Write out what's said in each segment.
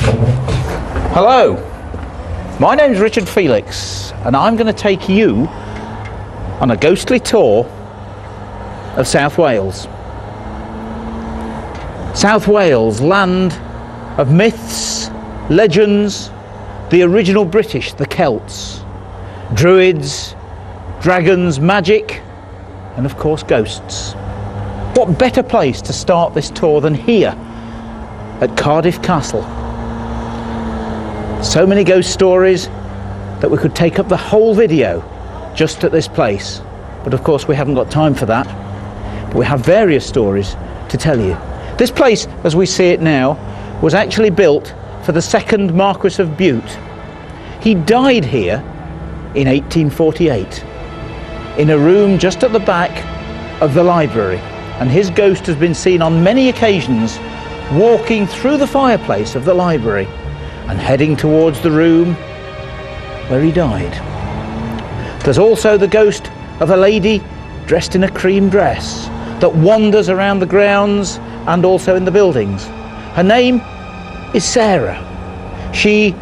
Hello, my name's Richard Felix and I'm going to take you on a ghostly tour of South Wales. South Wales, land of myths, legends, the original British, the Celts, druids, dragons, magic, and of course ghosts. What better place to start this tour than here at Cardiff Castle? So many ghost stories that we could take up the whole video just at this place, but of course we haven't got time for that. But we have various stories to tell you. This place, as we see it now, was actually built for the second Marquis of Bute. He died here in 1848 in a room just at the back of the library, and his ghost has been seen on many occasions walking through the fireplace of the library and heading towards the room where he died. There's also the ghost of a lady dressed in a cream dress that wanders around the grounds and also in the buildings. Her name is Sarah. She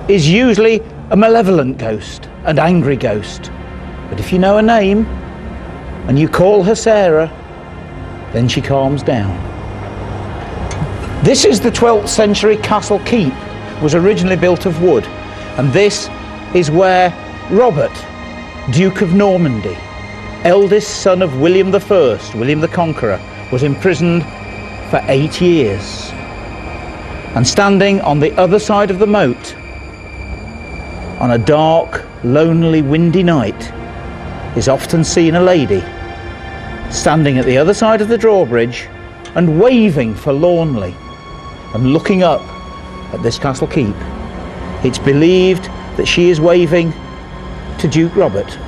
is usually a malevolent ghost, an angry ghost. But if you know her name and you call her Sarah, then she calms down. This is the 12th century castle keep. It was originally built of wood, and this is where Robert, Duke of Normandy, eldest son of William I, William the Conqueror, was imprisoned for 8 years. And standing on the other side of the moat, on a dark, lonely, windy night, is often seen a lady standing at the other side of the drawbridge and waving forlornly and looking up at this castle keep. It's believed that she is waving to Duke Robert.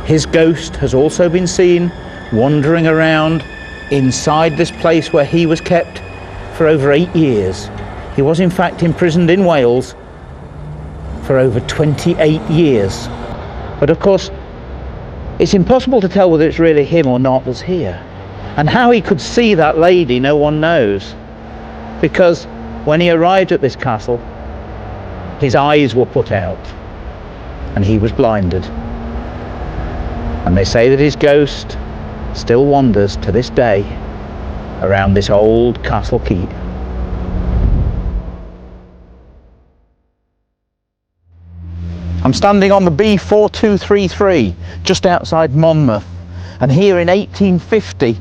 His ghost has also been seen wandering around inside this place where he was kept for over 8 years. He was in fact imprisoned in Wales for over 28 years. But of course, it's impossible to tell whether it's really him or not that's here. And how he could see that lady, no one knows. Because when he arrived at this castle, his eyes were put out and he was blinded. And they say that his ghost still wanders to this day around this old castle keep. I'm standing on the B4233 just outside Monmouth, and here in 1850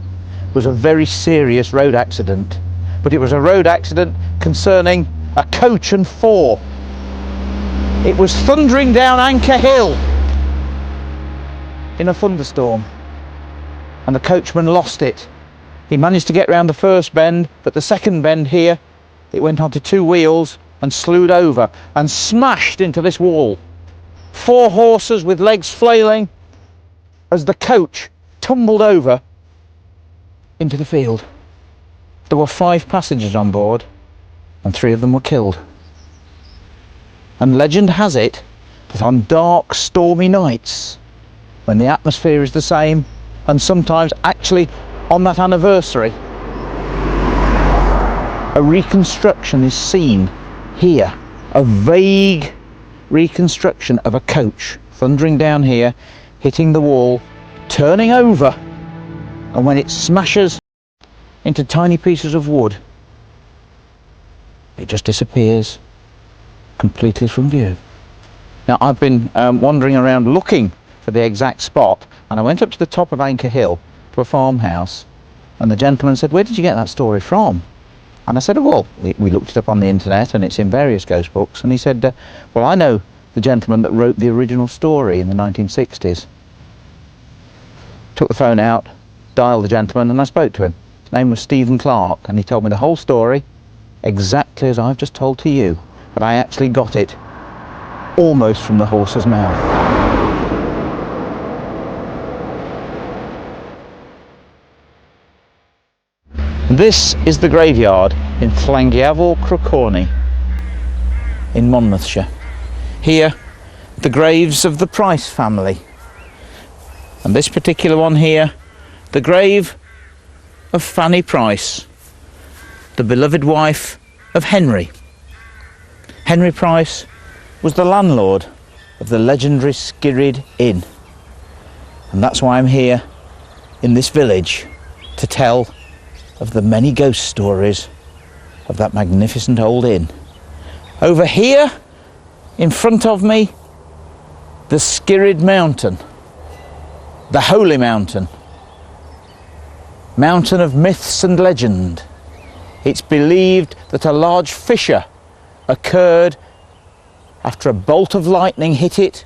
was a very serious road accident. But it was a road accident concerning a coach and four. It was thundering down Anchor Hill in a thunderstorm, and the coachman lost it. He managed to get round the first bend, but the second bend here, it went onto two wheels and slewed over and smashed into this wall. 4 horses with legs flailing as the coach tumbled over into the field. There were 5 passengers on board and 3 of them were killed. And legend has it that on dark, stormy nights, when the atmosphere is the same, and sometimes actually on that anniversary, a reconstruction is seen here, a vague reconstruction of a coach thundering down here, hitting the wall, turning over, and when it smashes into tiny pieces of wood, it just disappears completely from view. Now, I've been wandering around looking for the exact spot, and I went up to the top of Anchor Hill to a farmhouse, and the gentleman said, "Where did you get that story from?" And I said, "Oh, well, we looked it up on the internet and it's in various ghost books." And he said, "Well, I know the gentleman that wrote the original story in the 1960s. Took the phone out, dialed the gentleman, and I spoke to him. His name was Stephen Clark, and he told me the whole story exactly as I've just told to you. But I actually got it almost from the horse's mouth." This is the graveyard in Llanthony Crwcorney in Monmouthshire. Here, the graves of the Price family. And this particular one here, the grave of Fanny Price, the beloved wife of Henry. Henry Price was the landlord of the legendary Skirrid Inn. And that's why I'm here in this village to tell of the many ghost stories of that magnificent old inn. Over here, in front of me, the Skirrid Mountain, the Holy Mountain, mountain of myths and legend. It's believed that a large fissure occurred after a bolt of lightning hit it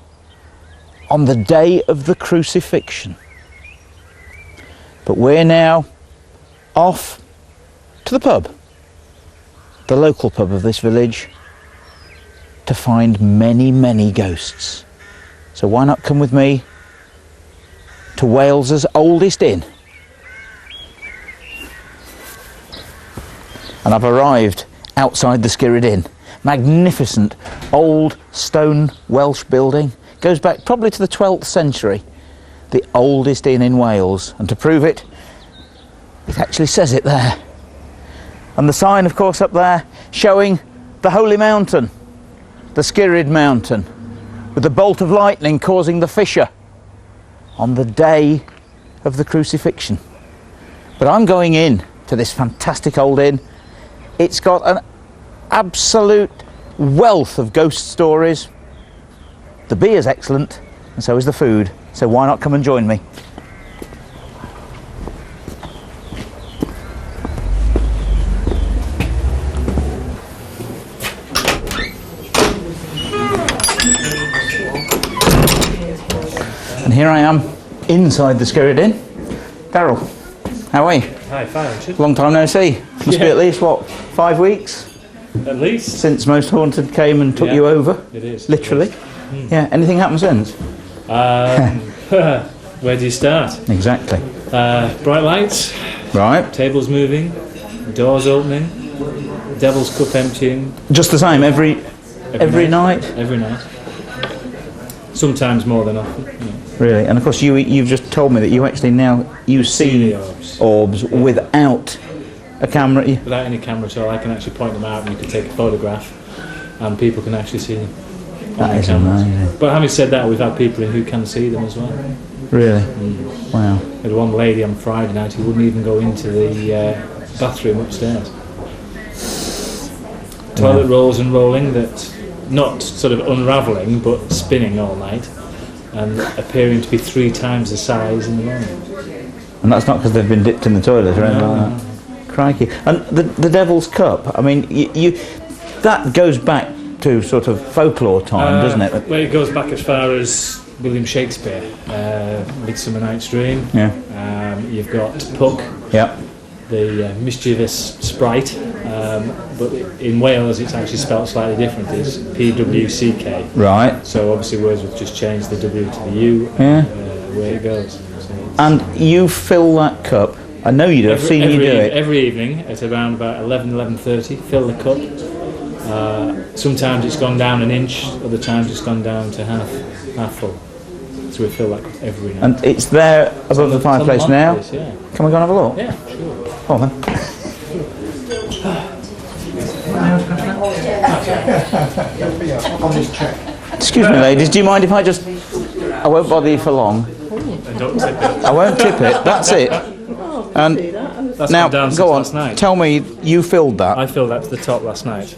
on the day of the crucifixion. But we're now off to the pub, the local pub of this village, to find many, many ghosts. So why not come with me to Wales's oldest inn? And I've arrived outside the Skirrid Inn. Magnificent old stone Welsh building. Goes back probably to the 12th century. The oldest inn in Wales. And to prove it, it actually says it there. And the sign, of course, up there showing the Holy Mountain, the Skirrid Mountain, with the bolt of lightning causing the fissure on the day of the crucifixion. But I'm going in to this fantastic old inn. It's got an absolute wealth of ghost stories. The beer's excellent, and so is the food. So why not come and join me? And here I am inside the Skirrid Inn. Darryl, how are you? Hi, fine, Richard. Long time no see. Must be at least, what, 5 weeks? At least. Since Most Haunted came and took you over? It is. Literally? It is. Yeah, anything happened since? Where do you start? Exactly. Bright lights, Right. tables moving, doors opening, devil's cup emptying. Just the same, every night? Every night. Sometimes more than often. You know. Really? And of course you've just told me that you actually now see the orbs. orbs without a camera. Without any camera at all, I can actually point them out and you can take a photograph and people can actually see them. That is amazing. But having said that, we've had people in who can see them as well. Really? Wow. We had one lady on Friday night who wouldn't even go into the bathroom upstairs. Toilet rolls and rolling, that not sort of unravelling but spinning all night and appearing to be 3 times the size in the morning. And that's not because they've been dipped in the toilet or anything like that? Crikey. And the Devil's Cup, I mean, you that goes back to sort of folklore time, doesn't it? Well, it goes back as far as William Shakespeare, Midsummer Night's Dream. Yeah. You've got Puck, Yeah. the mischievous sprite, but in Wales it's actually spelled slightly different. It's PWCK. Right. So obviously Wordsworth just changed the W to the U, Yeah. where it goes. So And you fill that cup. I know you do. I've seen you do it. Every evening at around about 11:30, fill the cup. Sometimes it's gone down an inch, other times it's gone down to half full. So we fill that cup every night. And it's there above the fireplace now. Yeah. Can we go and have a look? Yeah, sure. Oh, then. Excuse me, ladies. Do you mind if I just... I won't bother you for long. And don't tip it. I won't tip it. That's it. And That's now, gone down since go on. last night. Tell me, you filled that. I filled that to the top last night.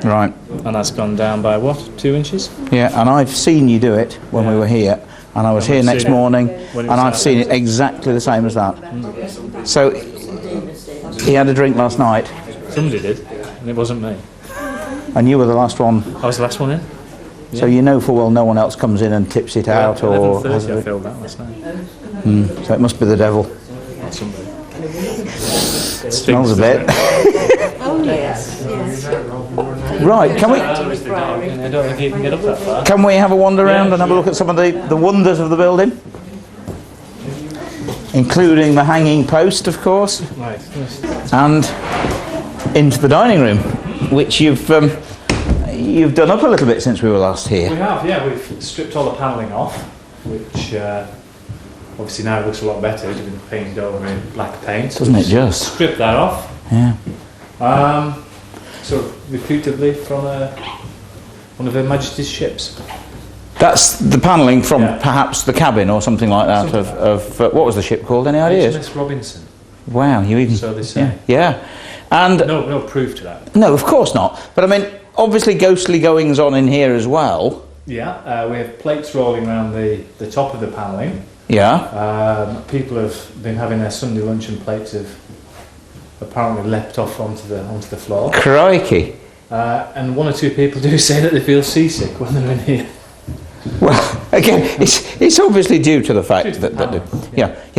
Right. And that's gone down by what? 2 inches? Yeah, and I've seen you do it when we were here. And I was here next morning, and I've seen it exactly the same as that. So, he had a drink last night, Somebody did, and it wasn't me. and you were the last one. I was the last one in. So you know full well no one else comes in and tips it out, or... 11:30 I filled that last night. So it must be the devil. Not somebody. Smells a bit. Oh yes, yes. Right, can we... I don't know if you can get up that far. Can we have a wander around and have a look at some of the wonders of the building? Including the hanging post, of course, Right. and into the dining room, which you've done up a little bit since we were last We here. have, yeah. We've stripped all the panelling off, which obviously now it looks a lot better. It's been painted over in black paint. Doesn't it just? Strip that off. Yeah. sort of reputably from one of Her Majesty's ships. That's the panelling from Yeah. perhaps the cabin or something like that of what was the ship called? Any ideas? HMS Robinson. Wow, you even... So they say. Yeah. And... No proof to that. No, of course not. But I mean, obviously ghostly goings on in here as well. Yeah, we have plates rolling around the top of the panelling. Yeah. People have been having their Sunday luncheon plates have apparently leapt off onto the floor. Crikey. And one or two people do say that they feel seasick when they're in here. Well, again, it's obviously due to the fact that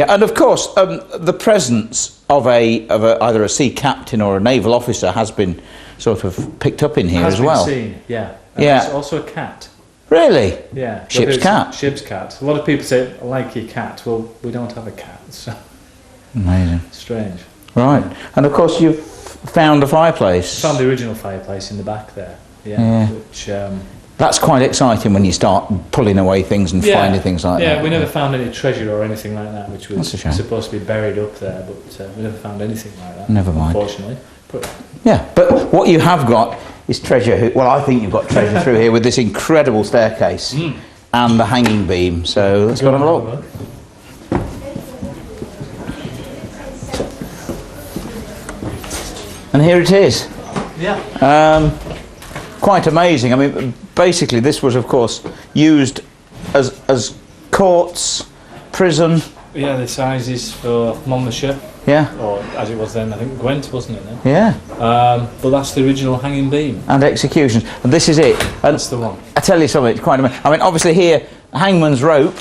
and of course the presence of either a sea captain or a naval officer has been sort of picked up in here as well. Has been seen, yeah. Yeah. There's also a cat. Really? Yeah. Ship's cat. Ship's cat. A lot of people say, I like your cat. Well, we don't have a cat, so Amazing. strange. Right. And of course you've found a fireplace. Found the original fireplace in the back there. Yeah. Which that's quite exciting when you start pulling away things and finding things like that. Yeah, we never found any treasure or anything like that, which was That's a shame. supposed to be buried up there, but we never found anything like that. Never mind. Unfortunately. But what you have got is treasure. Well, I think you've got treasure through here with this incredible staircase and the hanging beam. So let's go and have a look. And here it is. Yeah. Quite amazing. I mean, basically, this was, of course, used as courts, prison. Yeah, the sizes for Monmouthshire. Yeah. Or as it was then, I think Gwent, wasn't it then? Yeah. But that's the original hanging beam. And executions. And this is it. And That's the one. I tell you something, it's quite amazing. I mean, obviously here, hangman's rope,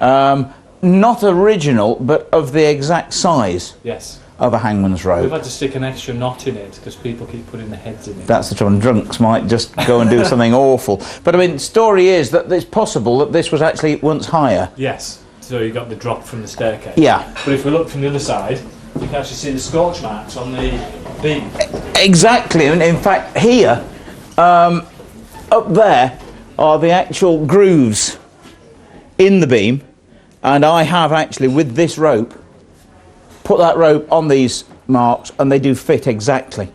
not original, but of the exact size Yes. of a hangman's We've rope. had to stick an extra knot in it because people keep putting their heads in it. That's the trouble. Drunks might just go and do something awful. But I mean, the story is that it's possible that this was actually once higher. Yes. So you got the drop from the staircase. Yeah. But if we look from the other side, you can actually see the scorch marks on the beam. Exactly. And in fact, here, up there, are the actual grooves in the beam. And I have actually, with this rope, put that rope on these marks and they do fit exactly.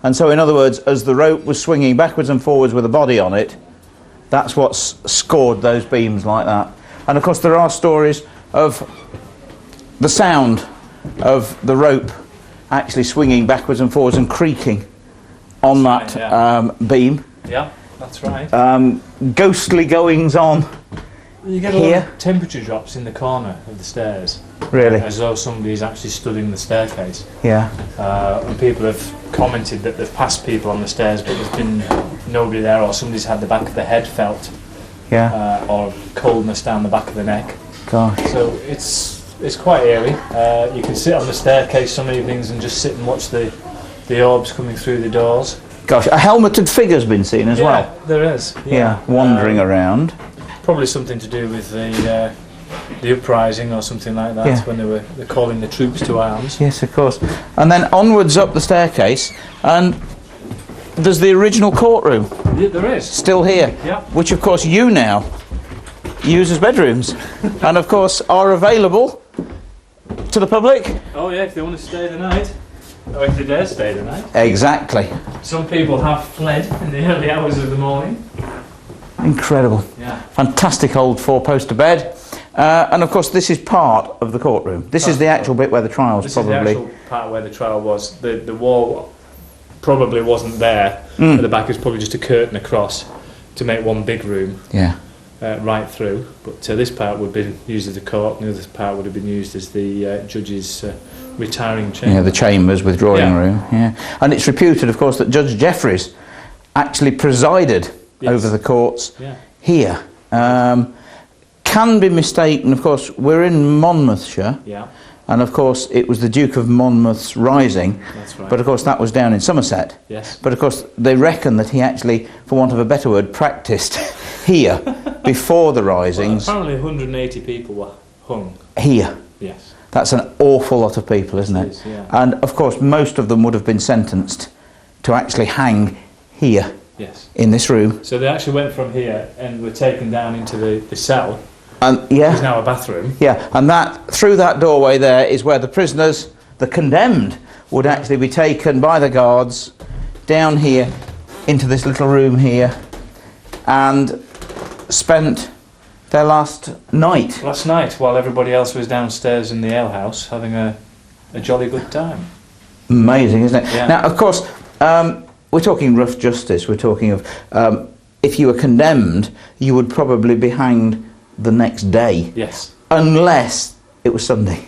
And so in other words, as the rope was swinging backwards and forwards with a body on it, that's what's scored those beams like that. And of course there are stories of the sound of the rope actually swinging backwards and forwards and creaking on That's that right, beam. Yeah, that's right. Ghostly goings on. You get a lot of temperature drops in the corner of the stairs. Really? As though somebody's actually stood in the staircase. Yeah. And people have commented that they've passed people on the stairs but there's been nobody there, or somebody's had the back of the head felt. Yeah. Or coldness down the back of the neck. Gosh. So it's quite eerie. You can sit on the staircase some evenings and just sit and watch the orbs coming through the doors. Gosh, a helmeted figure's been seen as well. Yeah, there is. Yeah, wandering around. Probably something to do with the uprising or something like that, when they're calling the troops to arms. Yes, of course. And then onwards up the staircase, and there's the original courtroom. Yeah, there is. Still here. Yeah. Which, of course, you now use as bedrooms. And, of course, are available to the public. Oh, yeah, if they want to stay the night. Or if they dare stay the night. Exactly. Some people have fled in the early hours of the morning. Incredible. Yeah. Fantastic old four-poster bed. And, of course, this is part of the courtroom. This is the actual bit where the trial's This probably... is the actual part where the trial was. The wall probably wasn't there. At the back is probably just a curtain across to make one big room. Yeah. Right through. But this part would be used as the court, and the other part would have been used as the judge's retiring chamber. Yeah, the chambers, withdrawing room. Yeah. And it's reputed, of course, that Judge Jeffreys actually presided over the courts here. Can be mistaken, of course, we're in Monmouthshire. Yeah. And of course it was the Duke of Monmouth's rising. That's right. But of course that was down in Somerset. Yes. But of course they reckon that he actually, for want of a better word, practised here before the risings. Well, apparently 180 people were hung. Here. Yes. That's an awful lot of people, isn't it? It is, yeah. And of course most of them would have been sentenced to actually hang here. Yes. In this room. So they actually went from here and were taken down into the cell. And There's now a bathroom. Yeah, and that through that doorway there is where the prisoners, the condemned, would actually be taken by the guards down here into this little room here and spent their last night. Last night, while everybody else was downstairs in the alehouse having a jolly good time. Amazing, isn't it? Yeah. Now, of course, we're talking rough justice. We're talking of if you were condemned, you would probably be hanged the next day. Yes. Unless it was Sunday.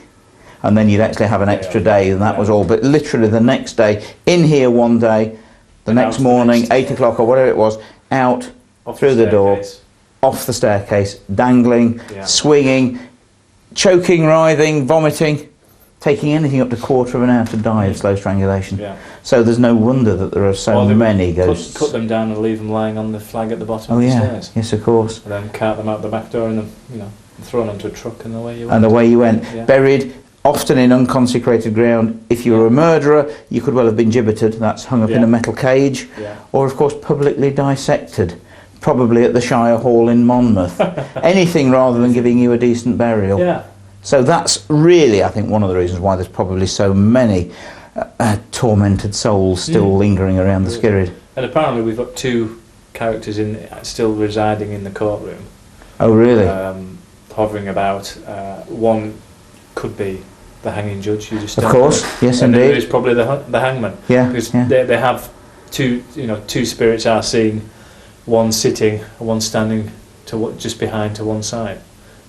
And then you'd actually have an extra day, and that was all. But literally the next day, in here one day, the next morning, 8 o'clock or whatever it was, out through the door, off the staircase, dangling, swinging, choking, writhing, vomiting, taking anything up to a quarter of an hour to die of slow strangulation. Yeah. So there's no wonder that there are so many ghosts. Cut them down and leave them lying on the flag at the bottom Oh of the yeah, stairs. yes, of course. And then cart them out the back door and throw them into a truck and away you went. And away you went, Yeah. buried, often in unconsecrated ground. If you were a murderer, you could well have been gibbeted. That's hung up in a metal cage, or of course publicly dissected, probably at the Shire Hall in Monmouth. Anything rather than giving you a decent burial. Yeah. So that's really, I think, one of the reasons why there's probably so many tormented souls still lingering around the Skirrid. And apparently we've got 2 characters still residing in the courtroom. Oh really? Hovering about. One could be the hanging judge. You just Of don't course, know. yes and indeed. there is probably the hangman. Yeah, Because yeah. they have 2 spirits are seen, one sitting, one standing just behind to one side.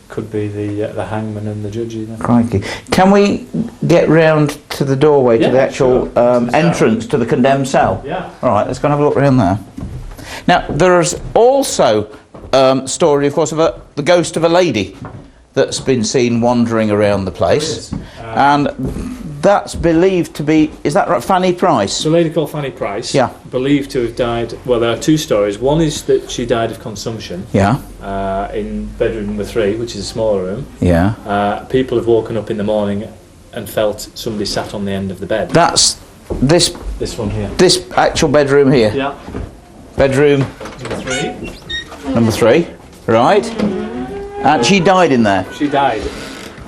Could be the hangman and the judge. Crikey. Can we get round to the doorway, to Yeah, the actual sure. entrance to the condemned cell? Yeah. Alright, let's go and have a look round there. Now, there's also story, of course, of the ghost of a lady that's been seen wandering around the place. And that's believed to be, is that right, Fanny Price? It's a lady called Fanny Price. Yeah. Believed to have died. Well, there are 2 stories. One is that she died of consumption. Yeah. In bedroom number 3, which is a smaller room. Yeah. People have woken up in the morning and felt somebody sat on the end of the bed. That's this one here. This actual bedroom here. Yeah. Bedroom Number 3. number 3. Right. And she died in there. She died.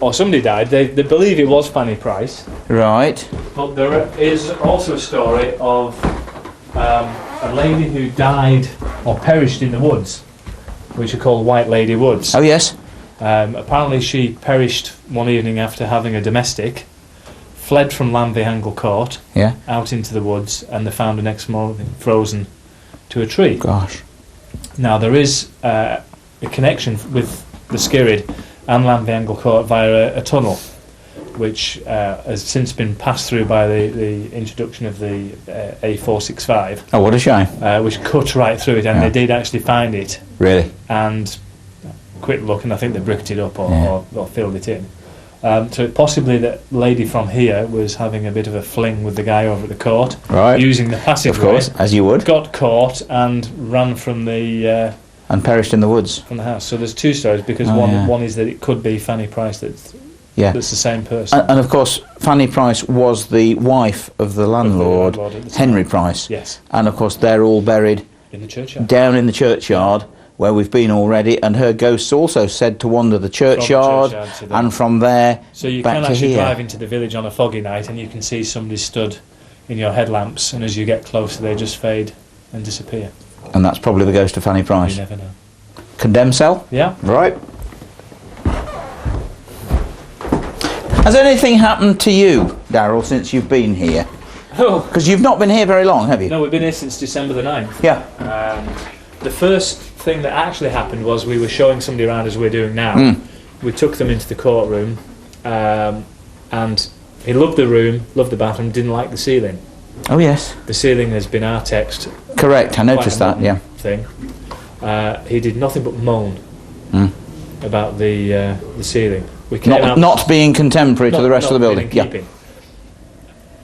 Or somebody died. They believe it was Fanny Price. Right. But there is also a story of a lady who died or perished in the woods, which are called White Lady Woods. Oh yes. Apparently she perished one evening after having a domestic, fled from Llanthony Court, out into the woods, and they found her next morning frozen to a tree. Gosh. Now there is a connection with the Skirrid and Llanthony Court via a tunnel, which has since been passed through by the introduction of the A465. Oh, what a shame. Which cut right through it, and they did actually find it. Really? And quick look, and I think they bricked it up or filled it in. So possibly that lady from here was having a bit of a fling with the guy over at the court, right, using the passageway. Of course, as you would. Got caught and ran from the and perished in the woods. From the house. So there's 2 stories, because one is that it could be Fanny Price that's the same person. And of course, Fanny Price was the wife of the landlord, Henry Price. Yes. And of course, they're all buried in the churchyard. Down in the churchyard, where we've been already, and her ghosts also said to wander the churchyard, and from there so you back can to actually here. drive into the village on a foggy night, and you can see somebody stood in your headlamps, and as you get closer, they just fade and disappear. And that's probably the ghost of Fanny Price. You never know. Condemned cell? Yeah. Right. Has anything happened to you, Darryl, since you've been here? Oh. Because you've not been here very long, have you? No, we've been here since December the 9th. Yeah. The first thing that actually happened was we were showing somebody around as we're doing now. We took them into the courtroom, and he loved the room, loved the bathroom, didn't like the ceiling. Oh yes. The ceiling has been artexed. Correct, I noticed that, yeah. Thing. He did nothing but moan about the ceiling. We came out, not being contemporary to the rest of the building. Yeah.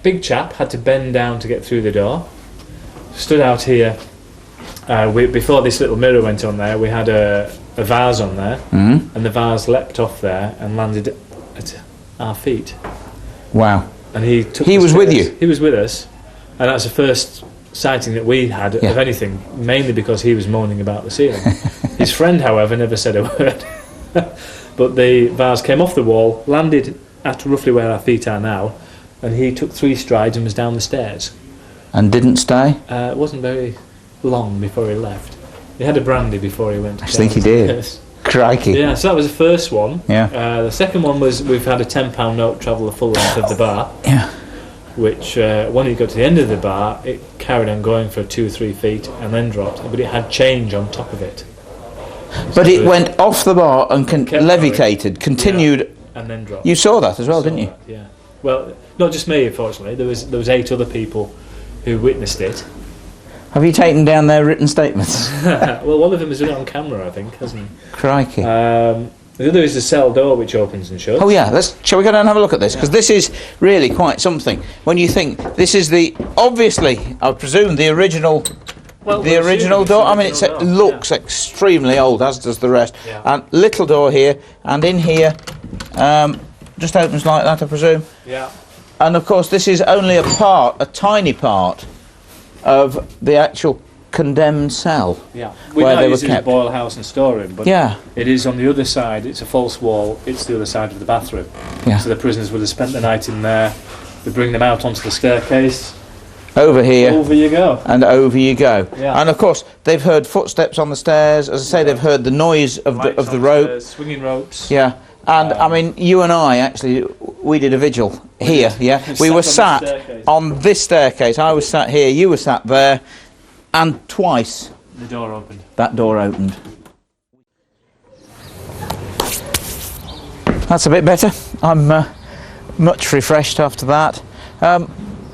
Big chap had to bend down to get through the door. Stood out here. Before this little mirror went on there, we had a vase on there, and the vase leapt off there and landed at our feet. Wow. And he took He was with you? He was with us, and that's the first sighting that we had of anything, mainly because he was moaning about the ceiling. His friend, however, never said a word. But the vase came off the wall, landed at roughly where our feet are now, and he took 3 strides and was down the stairs. And didn't stay? It wasn't very long before he left. He had a brandy before he went to I think he did. Crikey. Yeah, so that was the first one. Yeah. The second one was we've had a £10 note travel the full length of the bar. Yeah. Which, when it got to the end of the bar, it carried on going for 2 or 3 feet and then dropped, but it had change on top of it. But it went off the bar and levitated, continued, and then dropped. You saw that as well, didn't you? That, yeah. Well, not just me, unfortunately. There was 8 other people who witnessed it. Have you taken down their written statements? Well, one of them has done it on camera, I think, hasn't he? Crikey. The other is the cell door, which opens and shuts. Oh yeah, shall we go down and have a look at this? Because this is really quite something. When you think this is obviously, I presume, the original. Well, the original door. I mean, it looks extremely old, as does the rest. Yeah. And little door here, and in here, just opens like that, I presume. Yeah. And of course, this is only a tiny part of the actual condemned cell. Yeah. We where now they were use it as a kept. boil house and storeroom, but Yeah. it is on the other side. It's a false wall. It's the other side of the bathroom. Yeah. So the prisoners would have spent the night in there. We bring them out onto the staircase. Over here. Over you go. And over you go. Yeah. And of course, they've heard footsteps on the stairs. As I say, they've heard the noise of the rope. Swinging ropes. Yeah. And I mean, you and I actually, we did a vigil here. Yeah. We were sat on this staircase. I was sat here. You were sat there, and twice the door opened. That door opened. That's a bit better. I'm much refreshed after that.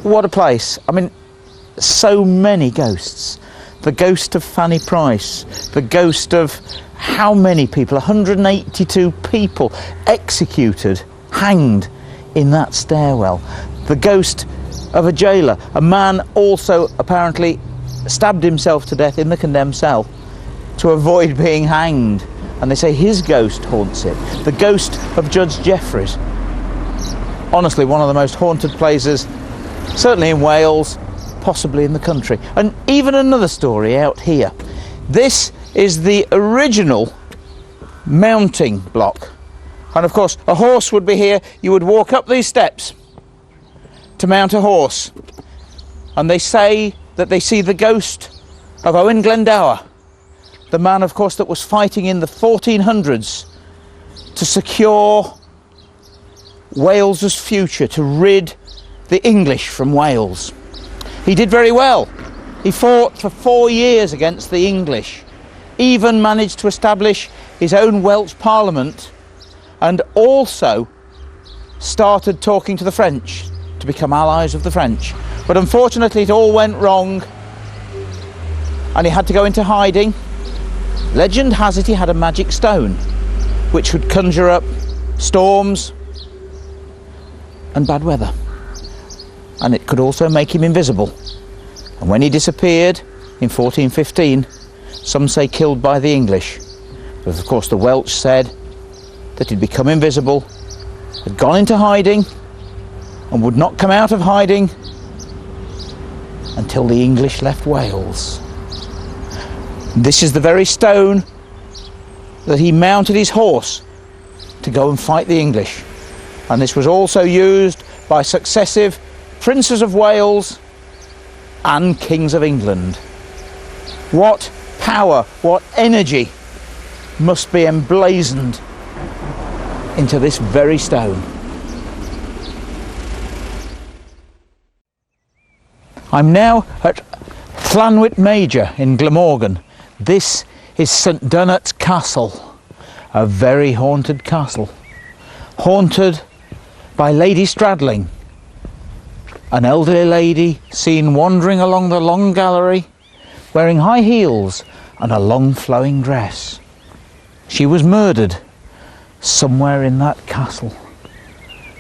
What a place. I mean, so many ghosts. The ghost of Fanny Price, the ghost of how many people? 182 people executed, hanged in that stairwell. The ghost of a jailer, a man also apparently stabbed himself to death in the condemned cell to avoid being hanged, and they say his ghost haunts it. The ghost of Judge Jeffreys. Honestly, one of the most haunted places, certainly in Wales, possibly in the country. And even another story out here. This is the original mounting block. And of course, a horse would be here. You would walk up these steps to mount a horse. And they say that they see the ghost of Owen Glendower, the man, of course, that was fighting in the 1400s to secure Wales's future, to rid the English from Wales. He did very well. He fought for 4 years against the English, even managed to establish his own Welsh Parliament, and also started talking to the French to become allies of the French. But unfortunately it all went wrong and he had to go into hiding. Legend has it he had a magic stone which would conjure up storms and bad weather, and it could also make him invisible. And when he disappeared in 1415, some say killed by the English, but of course the Welsh said that he'd become invisible, had gone into hiding and would not come out of hiding until the English left Wales. This is the very stone that he mounted his horse to go and fight the English, and this was also used by successive princes of Wales and kings of England. What power, what energy must be emblazoned into this very stone. I'm now at Llanthony Major in Glamorgan. This is St Dunot's Castle, a very haunted castle. Haunted by Lady Stradling, an elderly lady seen wandering along the long gallery, wearing high heels and a long flowing dress. She was murdered somewhere in that castle.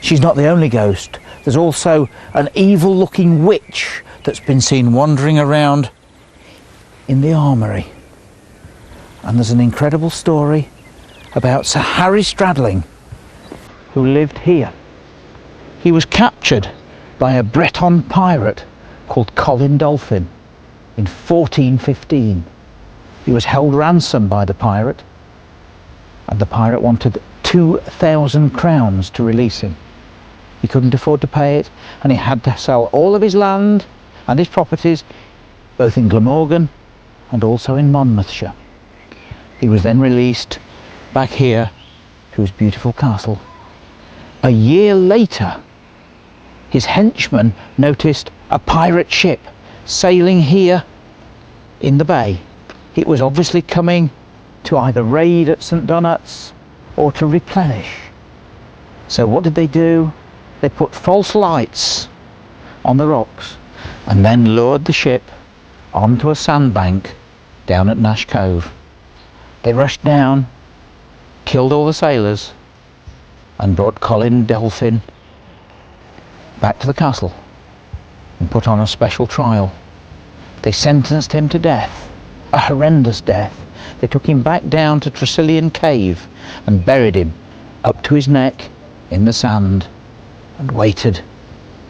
She's not the only ghost. There's also an evil looking witch that's been seen wandering around in the armoury. And there's an incredible story about Sir Harry Stradling, who lived here. He was captured by a Breton pirate called Colin Dolphin in 1415. He was held ransom by the pirate, and the pirate wanted 2,000 crowns to release him. He couldn't afford to pay it, and he had to sell all of his land and his properties both in Glamorgan and also in Monmouthshire. He was then released back here to his beautiful castle. A year later, his henchmen noticed a pirate ship sailing here in the bay. It was obviously coming to either raid at St Donat's or to replenish. So what did they do? They put false lights on the rocks and then lured the ship onto a sandbank down at Nash Cove. They rushed down, killed all the sailors, and brought Colin Dolphin back to the castle and put on a special trial. They sentenced him to death, a horrendous death. They took him back down to Tresillian Cave and buried him up to his neck in the sand and waited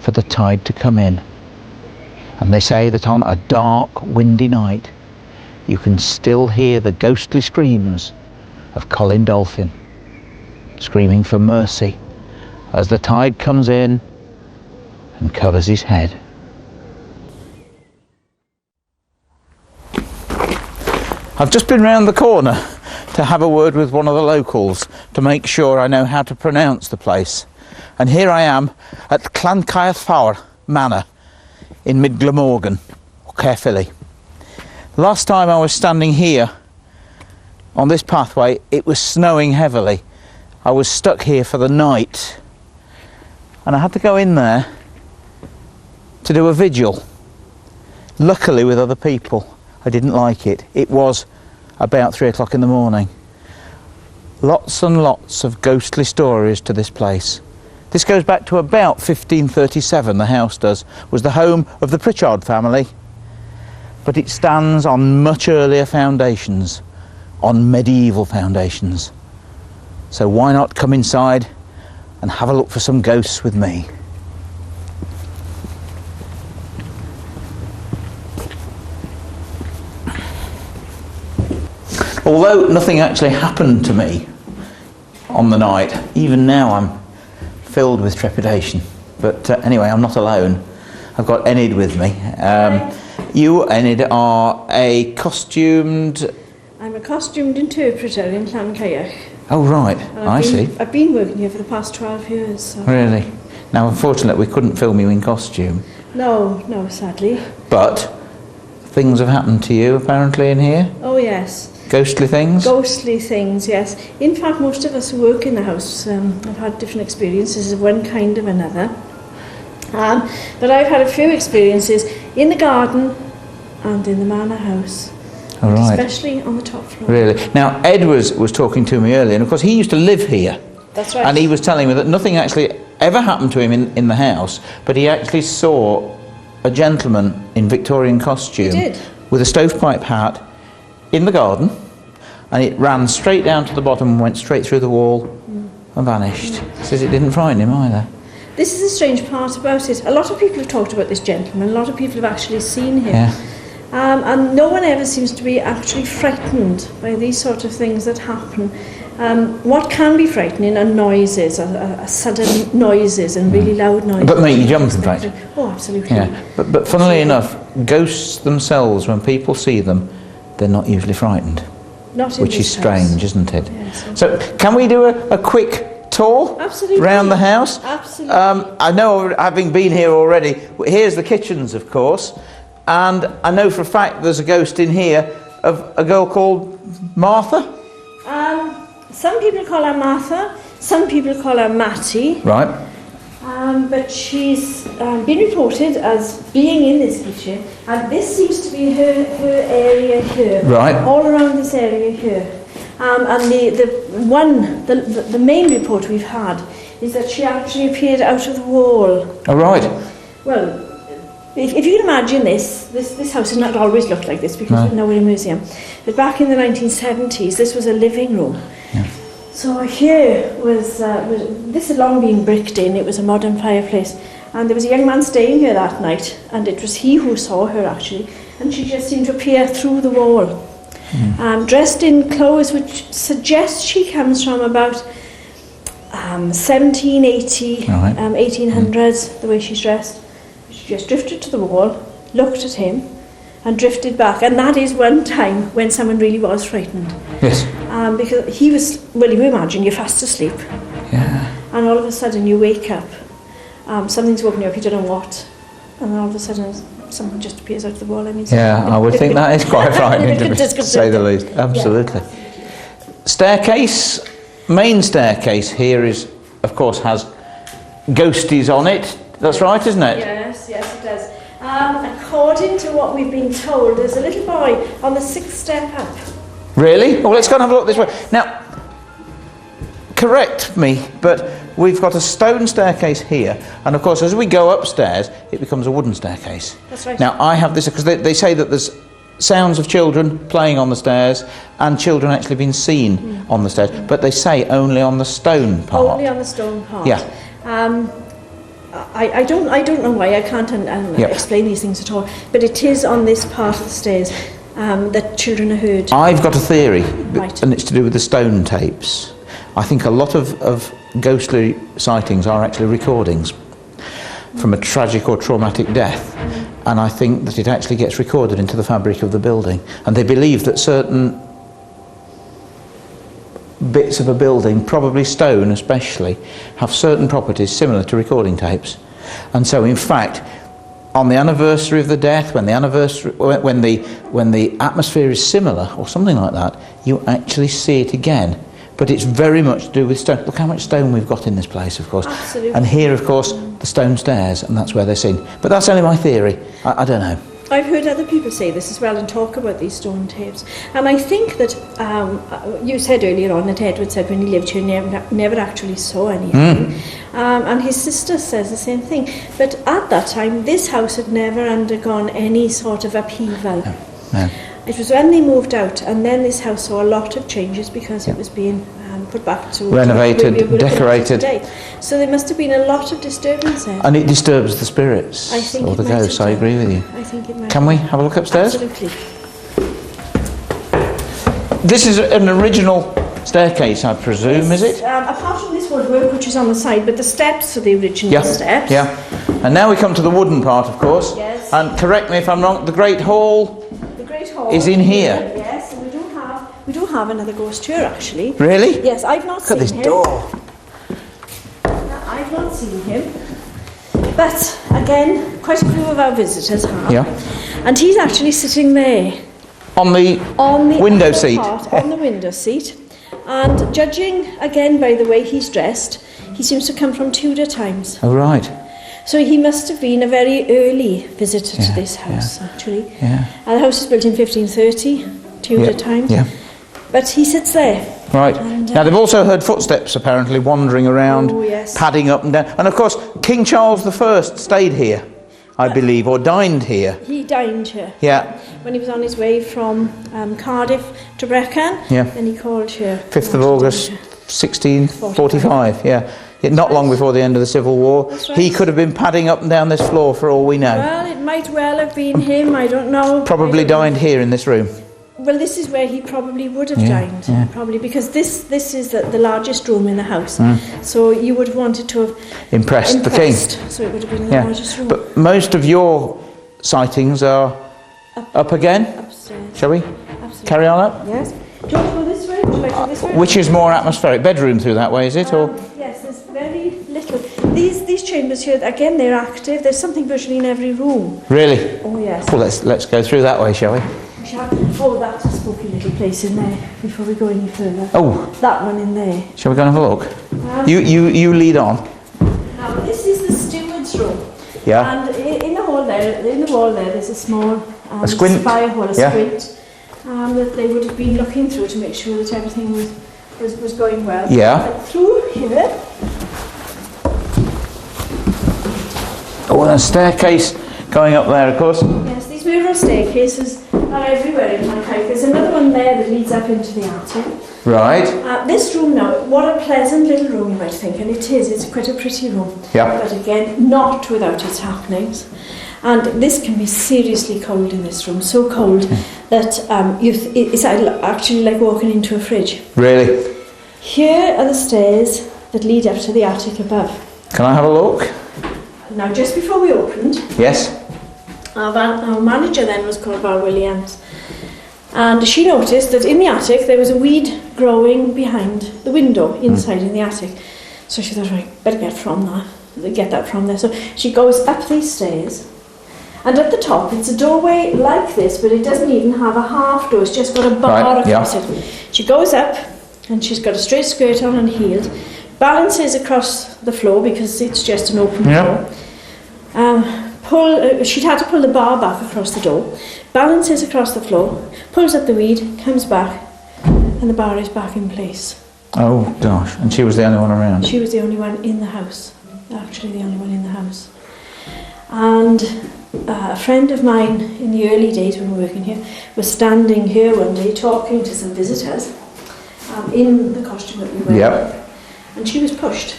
for the tide to come in. And they say that on a dark, windy night, you can still hear the ghostly screams of Colin Dolphin, screaming for mercy as the tide comes in and covers his head. I've just been round the corner to have a word with one of the locals to make sure I know how to pronounce the place. And here I am at Llanthony Manor in Mid Glamorgan, or Caerphilly. Last time I was standing here on this pathway, it was snowing heavily. I was stuck here for the night and I had to go in there to do a vigil. Luckily with other people. I didn't like it. It was about 3 o'clock in the morning. Lots and lots of ghostly stories to this place. This goes back to about 1537, the house does. Was the home of the Pritchard family, but it stands on much earlier foundations, on medieval foundations. So why not come inside and have a look for some ghosts with me? Although nothing actually happened to me on the night, even now I'm filled with trepidation. But anyway, I'm not alone. I've got Enid with me. You, Enid, are a costumed... I'm a costumed interpreter in Llancaich. Oh, right. I see. I've been working here for the past 12 years. So. Really? Now, unfortunately, we couldn't film you in costume. No, sadly. But things have happened to you, apparently, in here? Oh, yes. Ghostly things? Ghostly things, yes. In fact, most of us who work in the house have had different experiences of one kind or another. But I've had a few experiences in the garden and in the manor house. All right. Especially on the top floor. Really? Now, Ed was talking to me earlier, and of course he used to live here. That's right. And he was telling me that nothing actually ever happened to him in the house, but he actually saw a gentleman in Victorian costume with a stovepipe hat in the garden, and it ran straight down to the bottom and went straight through the wall and vanished. Says it didn't frighten him either. This is the strange part about it. A lot of people have talked about this gentleman, a lot of people have actually seen him. Yeah. And no one ever seems to be actually frightened by these sort of things that happen. What can be frightening are noises, sudden noises and really loud noises. But make you jump, in fact. Oh, absolutely. Yeah. But funnily enough, ghosts themselves, when people see them, they're not usually frightened. Not in which is this strange, house. isn't it? Yes. So, can we do a quick tour Absolutely. around the house? Absolutely. I know, having been here already, here's the kitchens, of course, and I know for a fact there's a ghost in here of a girl called Martha. Some people call her Martha, some people call her Matty. Right. But she's been reported as being in this kitchen, and this seems to be her area here. Right. All around this area here. And the main report we've had is that she actually appeared out of the wall. Oh, right. Well, if you can imagine this house has not always looked like this because now we're in a museum. But back in the 1970s, this was a living room. Yeah. So here was this had long been bricked in. It was a modern fireplace, and there was a young man staying here that night, and it was he who saw her actually, and she just seemed to appear through the wall, dressed in clothes which suggest she comes from about 1780, right. 1800s. The way she's dressed, she just drifted to the wall, looked at him, and drifted back. And that is one time when someone really was frightened. Yes. Because he was, well, you imagine, you're fast asleep. Yeah. And all of a sudden you wake up. Something's woken you up, you don't know what. And then all of a sudden someone just appears out of the wall. I mean, Yeah, I would think that is quite frightening, to say the least. Absolutely. Yeah. Staircase, main staircase here is, of course, has ghosties on it. That's right, isn't it? Yes, yes it does. According to what we've been told, there's a little boy on the 6th step up. Really? Well, let's go and have a look this way. Now, correct me, but we've got a stone staircase here, and of course, as we go upstairs, it becomes a wooden staircase. That's right. Now, I have this because they say that there's sounds of children playing on the stairs, and children actually been seen on the stairs, but they say only on the stone part. Only on the stone part. Yeah. I don't know why, I can't explain these things at all, but it is on this part of the stairs that children are heard. I've got a theory, Right. and it's to do with the stone tapes. I think a lot of ghostly sightings are actually recordings from a tragic or traumatic death, and I think that it actually gets recorded into the fabric of the building, and they believe that certain bits of a building, probably stone especially, have certain properties similar to recording tapes. And so in fact, on the anniversary of the death, when the atmosphere is similar or something like that, you actually see it again. But it's very much to do with stone. Look how much stone we've got in this place, of course. Absolutely. And here, of course, the stone stairs, and that's where they're seen. But that's only my theory. I don't know. I've heard other people say this as well and talk about these stone tapes. And I think that you said earlier on that Edward said when he lived here never actually saw anything. And his sister says the same thing. But at that time, this house had never undergone any sort of upheaval. No. It was when they moved out, and then this house saw a lot of changes because it was being put back to Renovated, where we would have been decorated. today. So there must have been a lot of disturbance there. And it disturbs the spirits I think or it the might have ghosts. I done. agree with you. I think it might. Can we have a look upstairs? Absolutely. This is an original staircase, I presume, is it? Apart from this woodwork, which is on the side, but the steps are the original steps. Yeah. And now we come to the wooden part, of course. Yes. And correct me if I'm wrong, the Great Hall The Great Hall is in here. Yes, and we do have another ghost here actually. Really? Yes, I've not Look at seen this him. door. I've not seen him. But again, quite a few of our visitors have. Yeah. And he's actually sitting there. On the window upper seat. part, on the window seat. And judging, again, by the way he's dressed, he seems to come from Tudor times. Oh, right. So he must have been a very early visitor to this house, actually. Yeah. The house was built in 1530, Tudor times. Yeah. But he sits there. Right. And, Now, they've also heard footsteps, apparently, wandering around, Oh, yes. padding up and down. And, of course, King Charles I stayed here, I believe, or dined here. He dined here. Yeah. When he was on his way from Cardiff to Brecon, Yeah. then he called here. 5th of August, 1645, yeah. Not long before the end of the Civil War. That's right. He could have been padding up and down this floor for all we know. Well, it might well have been him, I don't know. Probably I don't know. dined here in this room. Well, this is where he probably would have Yeah, dined, yeah. probably, because this is the largest room in the house. So you would have wanted to have Impressed the king. So it would have been the Yeah. largest room. But most of your sightings are up again. Upstairs. Shall we Absolutely. carry on up? Yes. Do you want to go this way? Would you like to go this way? Which is more atmospheric? Bedroom through that way, is it? Or Yes, there's very little. These chambers here, again, they're active. There's something virtually in every room. really? Oh, yes. Well, let's go through that way, shall we? Oh, that's a spooky little place in there, before we go any further. Oh, That one in there. shall we go and have a look? You lead on. Now, this is the steward's room. Yeah. And in the wall there, there's a small A squint. spire hole, a Yeah. squint, that they would have been looking through to make sure that everything was going well. Yeah. And through here, Oh, and a staircase going up there, of course. yes, these mirror staircases are everywhere in my house. There's another one there that leads up into the attic. Right. This room now, what a pleasant little room you might think, and it is, it's quite a pretty room. Yeah. But again, not without its happenings. And this can be seriously cold in this room, so cold that it's actually like walking into a fridge. Really? Here are the stairs that lead up to the attic above. Can I have a look? Now, just before we opened, Yes. Our manager then was called Val Williams, and she noticed that in the attic there was a weed growing behind the window inside in the attic. So she thought, right, better get that from there. So she goes up these stairs, and at the top it's a doorway like this, but it doesn't even have a half door, it's just got a bar across it. She goes up, and she's got a straight skirt on and heels, balances across the floor because it's just an open floor. She'd had to pull the bar back across the door, balances across the floor, pulls up the weed, comes back, and the bar is back in place. Oh gosh, and she was the only one around? She was the only one in the house, actually the only one in the house. And a friend of mine in the early days when we were working here was standing here one day talking to some visitors in the costume that we were wearing. And she was pushed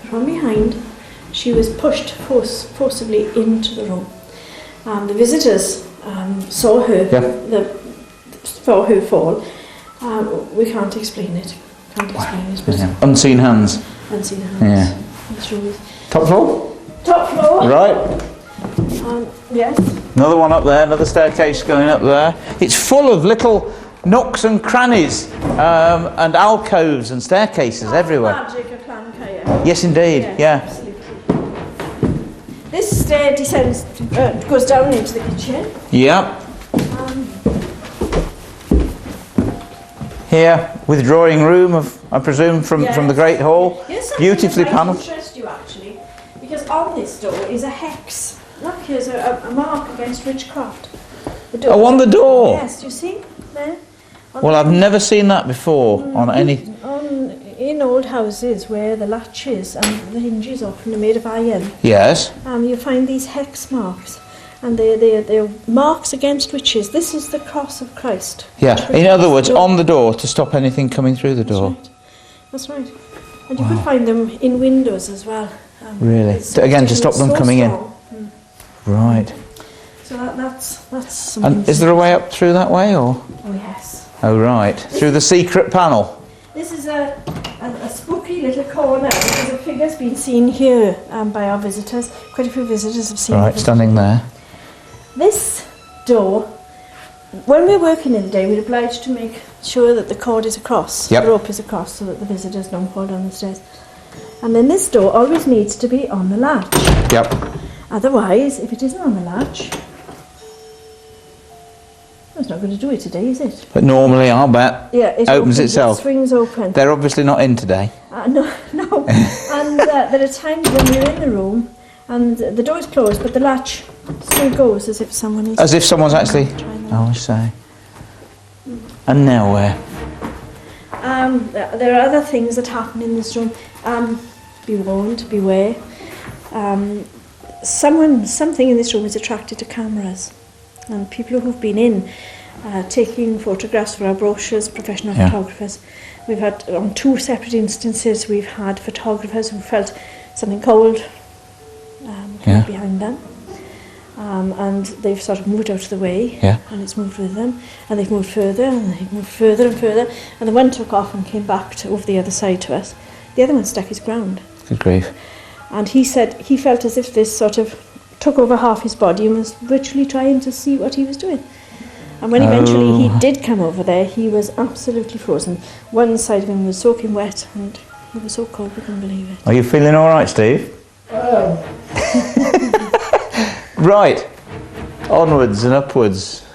from behind. She was pushed forcibly into the room. The visitors saw her, saw her fall. We can't explain it. But Unseen hands. Unseen hands. Yeah. It's really... Top floor? Top floor. Right. Yes. Another one up there, another staircase going up there. It's full of little nooks and crannies and alcoves and staircases everywhere. Magic of Llanthony. Yes, indeed. Yeah. Absolutely. This stair descends, goes down into the kitchen. Yeah. Here, withdrawing room of, I presume, from the Great Hall. Beautifully panelled. Interest you actually, because on this door is a hex. Look, here's a mark against witchcraft. Oh, on the door. Yes, do you see there? Well, I've never seen that before on any. In old houses where the latches and the hinges often are made of iron. Yes. You find these hex marks, and they're marks against witches. This is the cross of Christ. Yeah. In other words, on the door to stop anything coming through the door. That's right. And you could find them in windows as well. Really? Again, to stop them coming in. Right. So that's something. And is there a way up through that way, or? Oh yes. Oh right. Through the secret panel. This is a spooky little corner because a figure's been seen here by our visitors. Quite a few visitors have seen it. Right, standing there. This door, when we're working in the day, we're obliged to make sure that the cord is across, the rope is across, so that the visitors don't fall down the stairs. And then this door always needs to be on the latch. Yep. Otherwise, if it isn't on the latch, it's not going to do it today, is it? But normally, I'll bet, it opens itself. It swings open. They're obviously not in today. No. And there are times when we're in the room and the door is closed, but the latch still goes as if someone is... As if someone's actually... Oh, I say. And now where? There are other things that happen in this room. Be warned, beware. Something in this room is attracted to cameras. And people who've been in taking photographs for our brochures, professional photographers. We've had, on 2 separate instances, we've had photographers who felt something cold behind them. And they've sort of moved out of the way, and it's moved with them. And they've moved further, and they've moved further and further. And the one took off and came back over the other side to us. The other one stuck his ground. Good grief. And he said he felt as if this sort of took over half his body and was virtually trying to see what he was doing. And when eventually he did come over there, he was absolutely frozen. One side of him was soaking wet, and he was so cold we couldn't believe it. Are you feeling all right, Steve? Right. Onwards and upwards.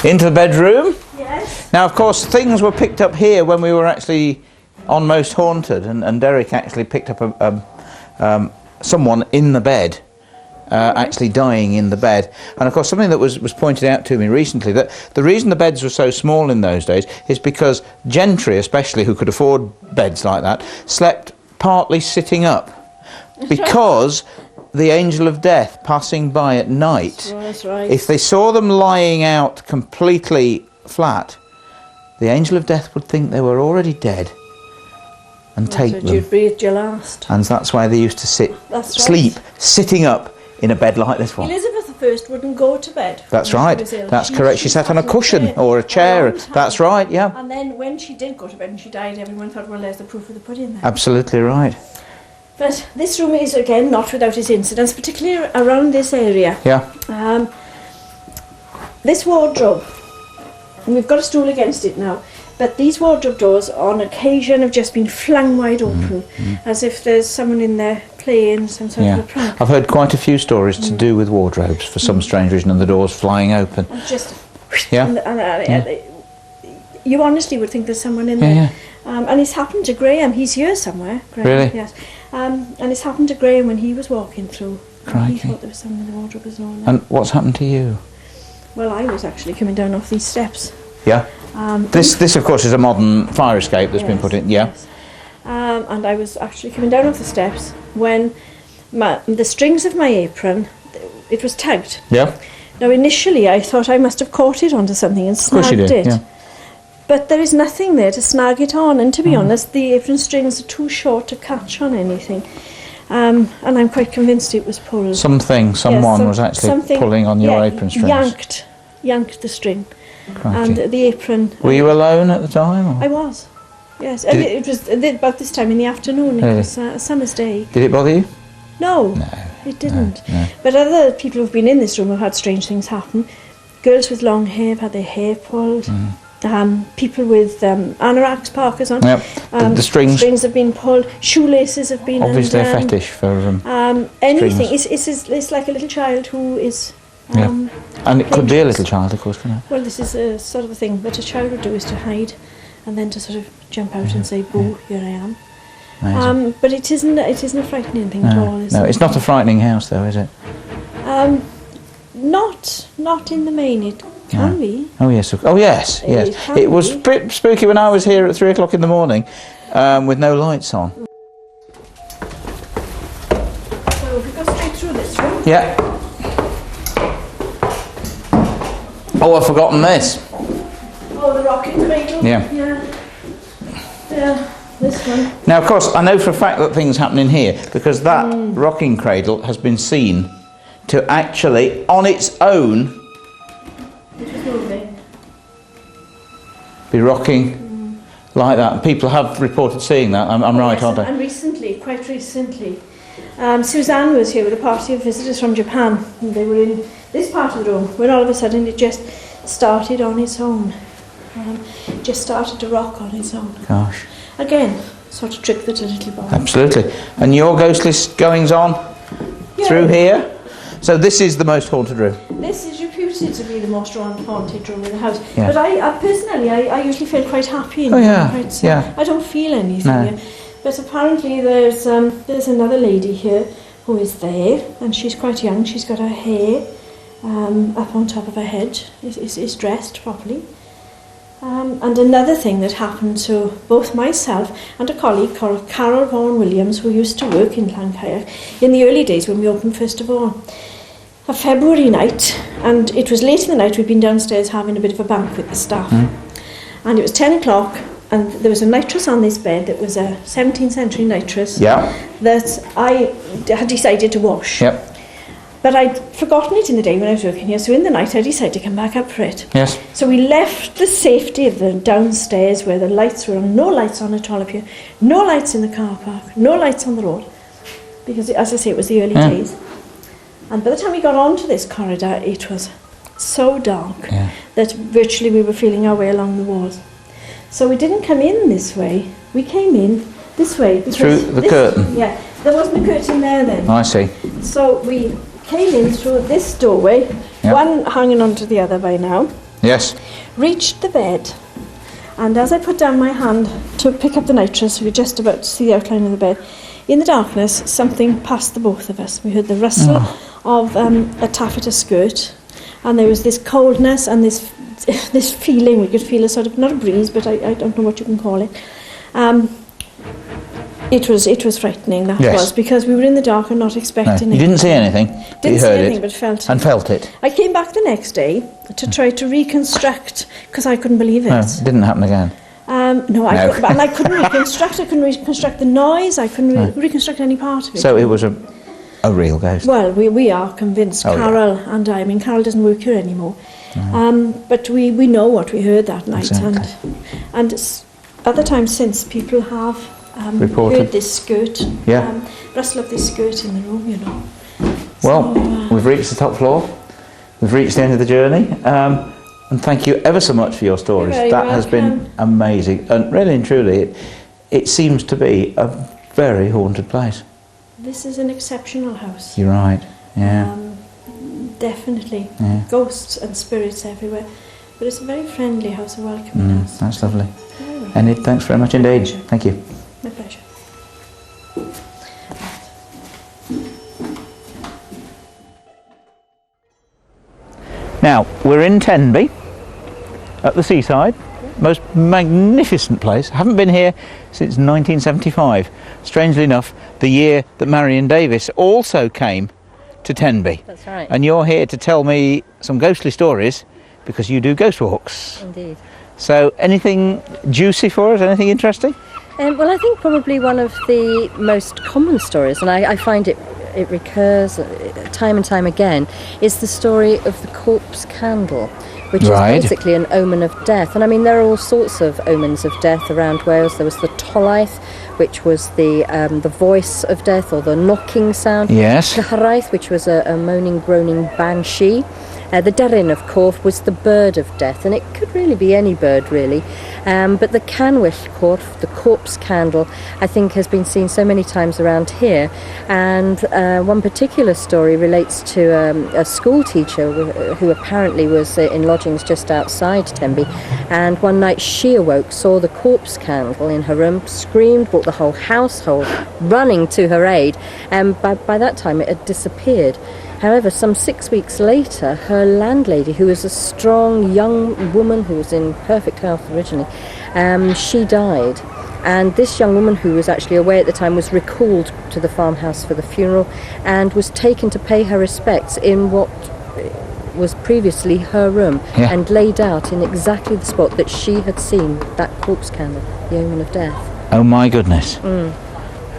Into the bedroom. Yes. Now, of course, things were picked up here when we were actually on Most Haunted, and Derek actually picked up someone in the bed, actually dying in the bed. And of course, something that was pointed out to me recently, that the reason the beds were so small in those days is because gentry, especially, who could afford beds like that, slept partly sitting up, because the angel of death passing by at night, That's right. if they saw them lying out completely flat, the angel of death would think they were already dead and take them. You'd breathed your last. And that's why they used to sleep sitting up in a bed like this one. Elizabeth I wouldn't go to bed. That's right. That's correct. She sat on a cushion or a chair. That's right, yeah. And then when she did go to bed and she died, everyone thought, well, there's the proof of the pudding there. Absolutely right. But this room is, again, not without its incidents, particularly around this area. Yeah. This wardrobe, and we've got a stool against it now, but these wardrobe doors on occasion have just been flung wide open, as if there's someone in there playing some sort of a prank. I've heard quite a few stories to do with wardrobes for some strange reason, and the doors flying open. And just... Yeah. You honestly would think there's someone in there. And it's happened to Graham. He's here somewhere. Graham, Really? Yes. And it's happened to Graham when he was walking through. Crikey. He thought there was someone in the wardrobe as well. And what's happened to you? Well, I was actually coming down off these steps. Yeah. This, of course, is a modern fire escape that's been put in. Yeah. Yes. And I was actually coming down off the steps when the strings of my apron, it was tugged. Yeah. Now, initially, I thought I must have caught it onto something and snagged Of course you did, it. yeah. But there is nothing there to snag it on, and to be honest, the apron strings are too short to catch on anything. And I'm quite convinced it was pulled. Someone was actually pulling on your apron strings. Yanked the string. Crikey. And the apron... Were you alone at the time? Or? I was, yes. And it was about this time in the afternoon. It was a summer's day. Did it bother you? No, it didn't. No. But other people who've been in this room have had strange things happen. Girls with long hair have had their hair pulled. People with anoraks, parkas on. Yep. The strings have been pulled. Shoelaces have been obviously undone. a fetish for anything. strings. It's like a little child who is... and it could be a little child, of course, couldn't it? Well, this is a sort of a thing that a child would do, is to hide and then to sort of jump out and say, boo, here I am. Amazing. But it isn't a frightening thing at all, is it? No, it's not a frightening house, though, is it? Not in the main. It can be. Oh yes. It was a bit spooky when I was here at 3 o'clock in the morning, with no lights on. So if we go straight through this room. Yeah. Oh, I've forgotten this. Oh, the rocking cradle. Yeah. Yeah, this one. Now, of course, I know for a fact that things happen in here because that rocking cradle has been seen to actually, on its own, be rocking like that. And people have reported seeing that. I'm right, aren't I? And recently, quite recently, Suzanne was here with a party of visitors from Japan. And they were in this part of the room when all of a sudden it just started on its own. Just started to rock on its own. Gosh. Again, sort of trick that a little boy. Absolutely. And your ghostly goings on through here? So this is the most haunted room? This is reputed to be the most haunted room in the house. Yeah. But I personally, I usually feel quite happy in yeah. I don't feel anything here. But apparently there's another lady here who is there, and she's quite young. She's got her hair up on top of her head, is dressed properly. And another thing that happened to both myself and a colleague called Carol Vaughan Williams, who used to work in Llanthony in the early days when we opened first of all. A February night, and it was late in the night. We'd been downstairs having a bit of a bank with the staff, and it was 10 o'clock, and there was a nitress on this bed that was a 17th century nitress that I had decided to wash. Yep. But I'd forgotten it in the day when I was working here, so in the night I decided to come back up for it. Yes. So we left the safety of the downstairs where the lights were on, no lights on at all up here, no lights in the car park, no lights on the road, because as I say, it was the early days. And by the time we got onto this corridor, it was so dark that virtually we were feeling our way along the walls. So we didn't come in this way, we came in this way. Through the curtain? Yeah, there wasn't a curtain there then. I see. So we came in through this doorway, one hanging onto the other by now. Yes. Reached the bed, and as I put down my hand to pick up the nitrous, we were just about to see the outline of the bed. In the darkness, something passed the both of us. We heard the rustle of a taffeta skirt, and there was this coldness and this feeling. We could feel a sort of, not a breeze, but I don't know what you can call it. It was frightening, that was, because we were in the dark and not expecting it. You didn't see anything, but you heard it. But felt it. And felt it. I came back the next day to try to reconstruct, because I couldn't believe it. No, it didn't happen again. No. And I couldn't reconstruct. I couldn't reconstruct the noise. I couldn't reconstruct any part of it. So it was a real ghost. Well, we are convinced, Carol and I. I mean, Carol doesn't work here anymore. But we know what we heard that night. Exactly. And other times since, people have reported heard this skirt. rustle of the skirt in the room, you know. Well, we've reached the top floor. We've reached the end of the journey. And thank you ever so much for your stories. You're very That has been welcome. amazing. And really and truly, it seems to be a very haunted place. This is an exceptional house. You're right. Yeah. Definitely. Yeah. Ghosts and spirits everywhere. But it's a very friendly house, a welcoming house. That's lovely. Very well. Enid, thanks very much indeed. pleasure. Thank you. My pleasure. Now, we're in Tenby, at the seaside. Most magnificent place. Haven't been here since 1975. Strangely enough, the year that Marion Davis also came to Tenby. That's right. And you're here to tell me some ghostly stories because you do ghost walks. Indeed. So, anything juicy for us? Anything interesting? Well, I think probably one of the most common stories, and I find it recurs time and time again, is the story of the corpse candle, which Right. is basically an omen of death. And I mean, there are all sorts of omens of death around Wales. There was the Tolaeth, which was the voice of death, or the knocking sound. Yes. Cyharaeth, which was a moaning, groaning banshee. The Deryn, of course, was the bird of death, and it could really be any bird, really. But the Canwyll corph, the corpse candle, I think has been seen so many times around here. And one particular story relates to a school teacher who apparently was in lodgings just outside Tenby. And one night she awoke, saw the corpse candle in her room, screamed, brought the whole household running to her aid. And by that time it had disappeared. However, some 6 weeks later, her landlady, who was a strong young woman who was in perfect health originally, she died. And this young woman, who was actually away at the time, was recalled to the farmhouse for the funeral and was taken to pay her respects in what was previously her room, Yeah. and laid out in exactly the spot that she had seen that corpse candle, the omen of death. Oh my goodness.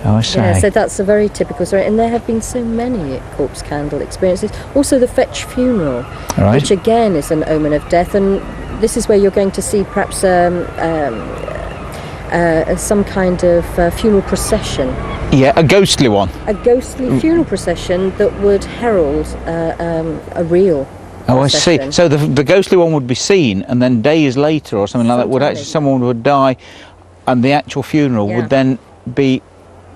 Oh, I say. Yeah, so that's a very typical story, and there have been so many corpse candle experiences. Also the Fetch funeral, Right. which again is an omen of death, and this is where you're going to see perhaps some kind of funeral procession, Yeah, a ghostly one. a ghostly funeral procession that would herald a real Oh, I see. procession. So the ghostly one would be seen, and then days later or something like that, would Sometime actually later. someone would die, and the actual funeral Yeah. would then be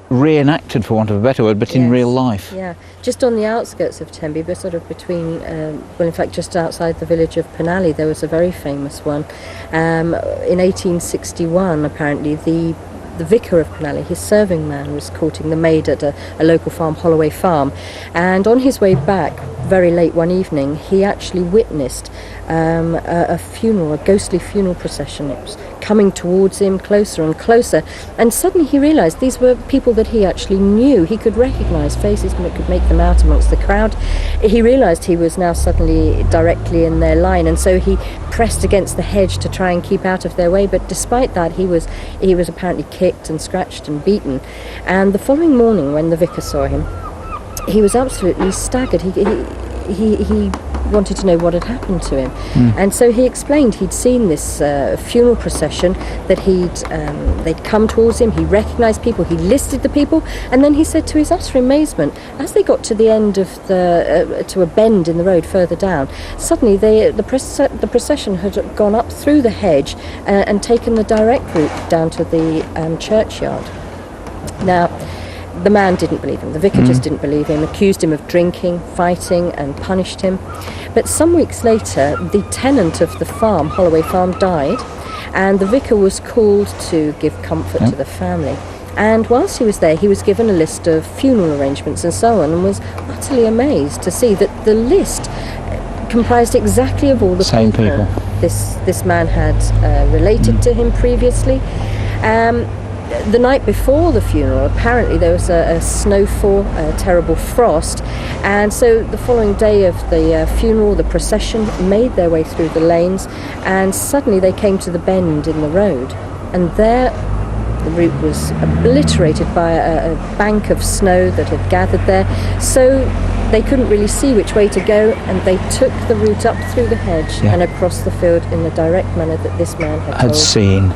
reenacted, for want of a better word, but in Yes. real life. Yeah, just on the outskirts of Tenby, but sort of between, well, in fact, just outside the village of Penally, there was a very famous one. In 1861, apparently, the vicar of Penally, his serving man, was courting the maid at a local farm, Holloway Farm, and on his way back, very late one evening, he actually witnessed a funeral, a ghostly funeral procession. It was coming towards him closer and closer, and suddenly he realised these were people that he actually knew. He could recognise faces, and could make them out amongst the crowd. He realised he was now suddenly directly in their line, and so he pressed against the hedge to try and keep out of their way, but despite that he was apparently kicked and scratched and beaten. And the following morning, when the vicar saw him, he was absolutely staggered. He wanted to know what had happened to him, and so he explained he'd seen this funeral procession, that they'd come towards him. He recognised people, he listed the people, and then he said, to his utter amazement, as they got to the end of to a bend in the road further down, suddenly the procession had gone up through the hedge and taken the direct route down to the churchyard. Now, the man didn't believe him. The vicar just didn't believe him, accused him of drinking, fighting, and punished him. But some weeks later, the tenant of the farm, Holloway Farm, died, and the vicar was called to give comfort to the family. And whilst he was there, he was given a list of funeral arrangements and so on, and was utterly amazed to see that the list comprised exactly of all the Same people. this man had related to him previously. The night before the funeral, apparently there was a snowfall, a terrible frost, and so the following day of the funeral, the procession made their way through the lanes, and suddenly they came to the bend in the road, and there the route was obliterated by a bank of snow that had gathered there, so they couldn't really see which way to go, and they took the route up through the hedge and across the field in the direct manner that this man had told Had seen.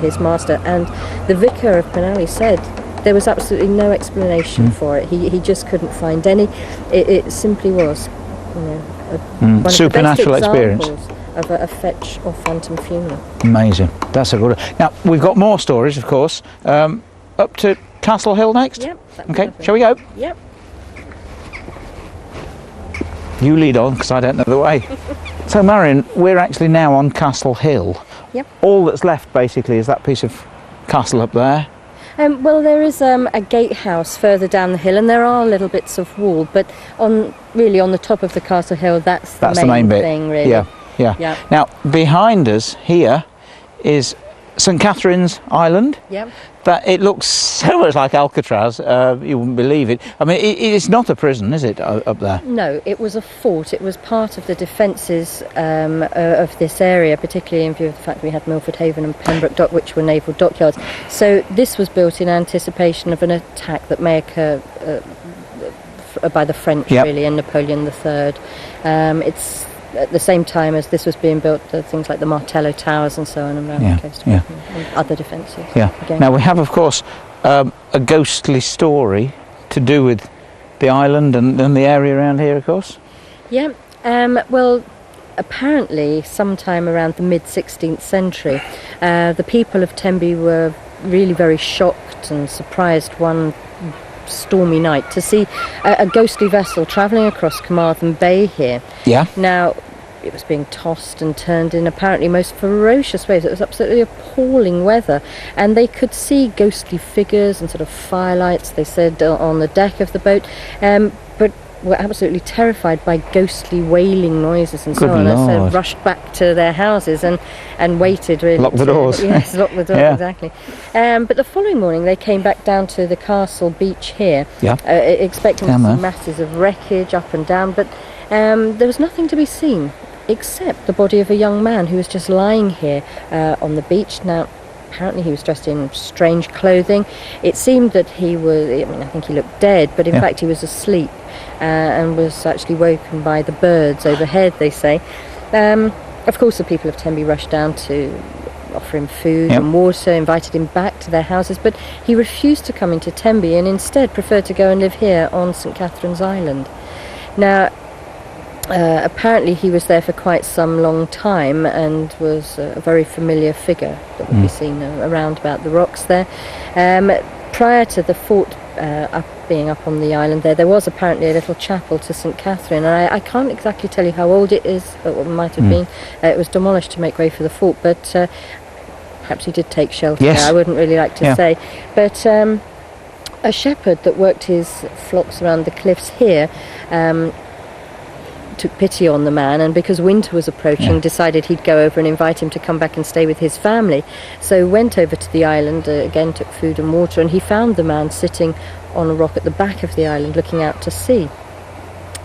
his master. And the vicar of Penally said there was absolutely no explanation for it. He just couldn't find any. It simply was, you know, one of the supernatural best experience examples of a fetch or phantom funeral. Amazing. That's a good one. Now we've got more stories, of course. Up to Castle Hill next. Yep. Okay, shall we go? Yep. You lead on, because I don't know the way. So Marion, we're actually now on Castle Hill. Yep. All that's left basically is that piece of castle up there. Well, there is a gatehouse further down the hill, and there are little bits of wall, but on the top of the Castle Hill, that's the main bit. thing, really. Yeah. Now behind us here is St Catherine's Island. Yep. That it looks so much like Alcatraz, you wouldn't believe it. I mean, it's not a prison, is it, up there? No, it was a fort. It was part of the defences of this area, particularly in view of the fact we had Milford Haven and Pembroke Dock, which were naval dockyards. So this was built in anticipation of an attack that may occur by the French, really, and Napoleon III. It's at the same time as this was being built, things like the Martello Towers and so on around the coast, and other defences. Yeah. Now we have, of course, a ghostly story to do with the island and the area around here, of course. Yeah. Well, apparently, sometime around the mid-16th century, the people of Tenby were really very shocked and surprised one stormy night to see a ghostly vessel travelling across Carmarthen Bay here. Yeah. Now, it was being tossed and turned in apparently most ferocious ways. It was absolutely appalling weather, and they could see ghostly figures and sort of firelights, they said, on the deck of the boat, but were absolutely terrified by ghostly wailing noises and so on. Lord. And so rushed back to their houses and waited really. Lock the doors. Yes, lock the doors, exactly. But the following morning they came back down to the castle beach here, expecting to see masses of wreckage up and down, but there was nothing to be seen except the body of a young man who was just lying here on the beach. Now, apparently he was dressed in strange clothing. It seemed that he was, I think he looked dead, but in fact he was asleep and was actually woken by the birds overhead, they say. Of course the people of Tenby rushed down to offer him food and water, invited him back to their houses, but he refused to come into Tenby and instead preferred to go and live here on St Catherine's Island. Now, apparently he was there for quite some long time and was a very familiar figure that would be seen around about the rocks there. Prior to the fort being up on the island there was apparently a little chapel to St Catherine, and I can't exactly tell you how old it is, or it might have been. It was demolished to make way for the fort, but perhaps he did take shelter there. I wouldn't really like to say. But a shepherd that worked his flocks around the cliffs here took pity on the man, and because winter was approaching decided he'd go over and invite him to come back and stay with his family. So went over to the island, again took food and water, and he found the man sitting on a rock at the back of the island looking out to sea.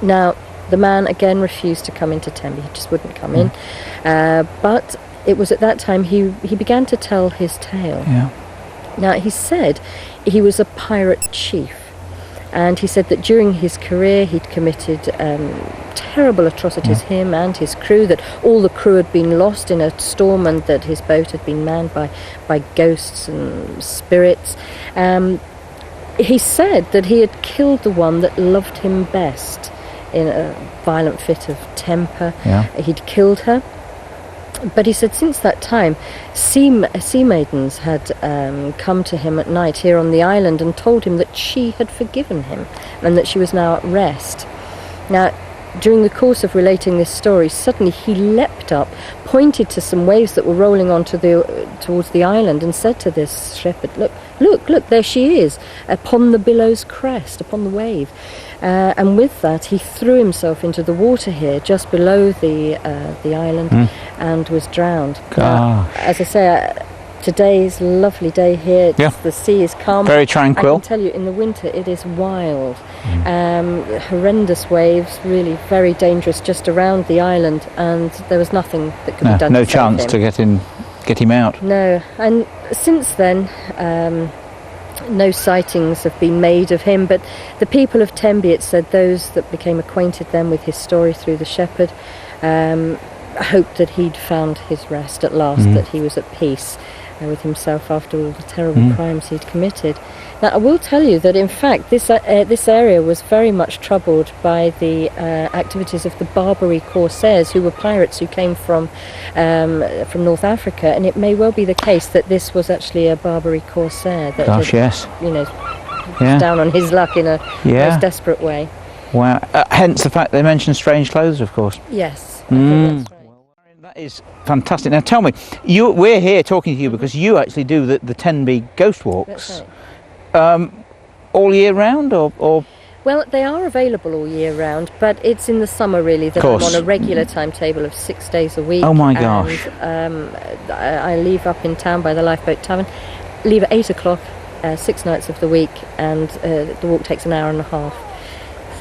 Now the man again refused to come into Tenby, he just wouldn't come in, but it was at that time he began to tell his tale. Now he said he was a pirate chief, and he said that during his career he'd committed terrible atrocities, him and his crew, that all the crew had been lost in a storm and that his boat had been manned by ghosts and spirits. He said that he had killed the one that loved him best in a violent fit of temper. He'd killed her. But he said since that time, sea maidens had come to him at night here on the island and told him that she had forgiven him and that she was now at rest. Now, during the course of relating this story, suddenly he leapt up, pointed to some waves that were rolling on towards the island, and said to this shepherd, look, there she is, upon the billow's crest, upon the wave. And with that, he threw himself into the water here, just below the island, and was drowned. As I say, today's a lovely day here. The sea is calm. Very tranquil. I can tell you, in the winter it is wild. Horrendous waves, really very dangerous, just around the island, and there was nothing that could be done. No to chance save to get him out. No, and since then, no sightings have been made of him, but the people of Tenby, it said, those that became acquainted then with his story through the shepherd, hoped that he'd found his rest at last, that he was at peace. with himself after all the terrible crimes he'd committed. Now, I will tell you that, in fact, this area was very much troubled by the activities of the Barbary corsairs, who were pirates who came from North Africa, and it may well be the case that this was actually a Barbary corsair that yes. Was down on his luck in a most desperate way. Wow. Hence the fact they mentioned strange clothes, of course. Yes, I think that's right. That is fantastic. Now tell me, we're here talking to you because you actually do the Tenby ghost walks. That's right. All year round, or? Well, they are available all year round, but it's in the summer really that I'm on a regular timetable of 6 days a week. Oh my gosh. And, I leave up in town by the Lifeboat Tavern, leave at 8 o'clock, 6 nights of the week, and the walk takes an hour and a half.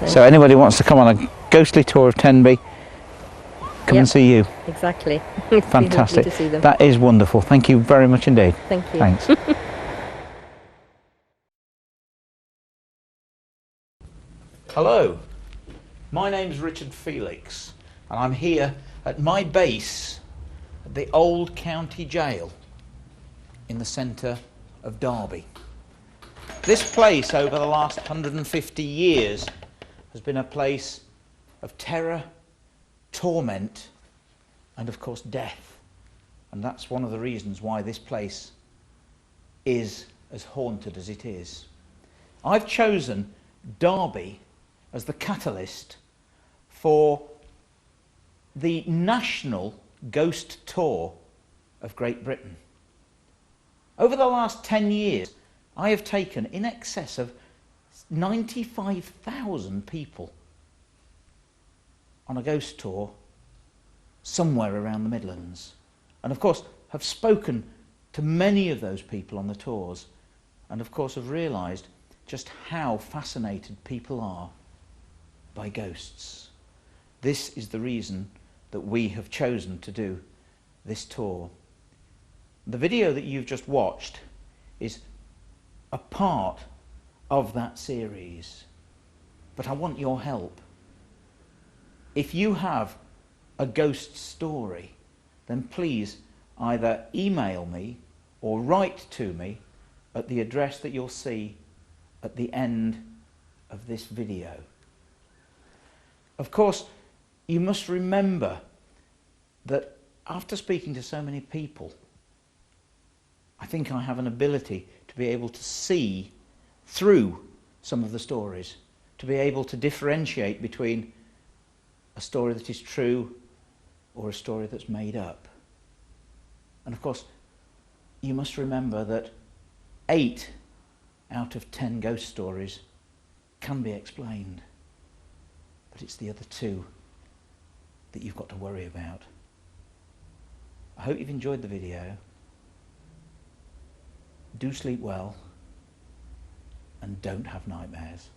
So anybody wants to come on a ghostly tour of Tenby, come and see you. Exactly. Fantastic. To see them. That is wonderful. Thank you very much indeed. Thank you. Thanks. Hello, my name's Richard Felix, and I'm here at my base at the Old County Jail in the centre of Derby. This place over the last 150 years has been a place of terror, torment, and of course death. And that's one of the reasons why this place is as haunted as it is. I've chosen Derby as the catalyst for the national ghost tour of Great Britain. Over the last 10 years, I have taken in excess of 95,000 people on a ghost tour somewhere around the Midlands. And of course, have spoken to many of those people on the tours, and of course have realised just how fascinated people are by ghosts. This is the reason that we have chosen to do this tour. The video that you've just watched is a part of that series, but I want your help. If you have a ghost story, then please either email me or write to me at the address that you'll see at the end of this video. Of course, you must remember that after speaking to so many people, I think I have an ability to be able to see through some of the stories, to be able to differentiate between a story that is true or a story that's made up. And of course, you must remember that 8 out of 10 ghost stories can be explained, but it's the other 2 that you've got to worry about. I hope you've enjoyed the video. Do sleep well, and don't have nightmares.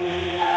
Yeah.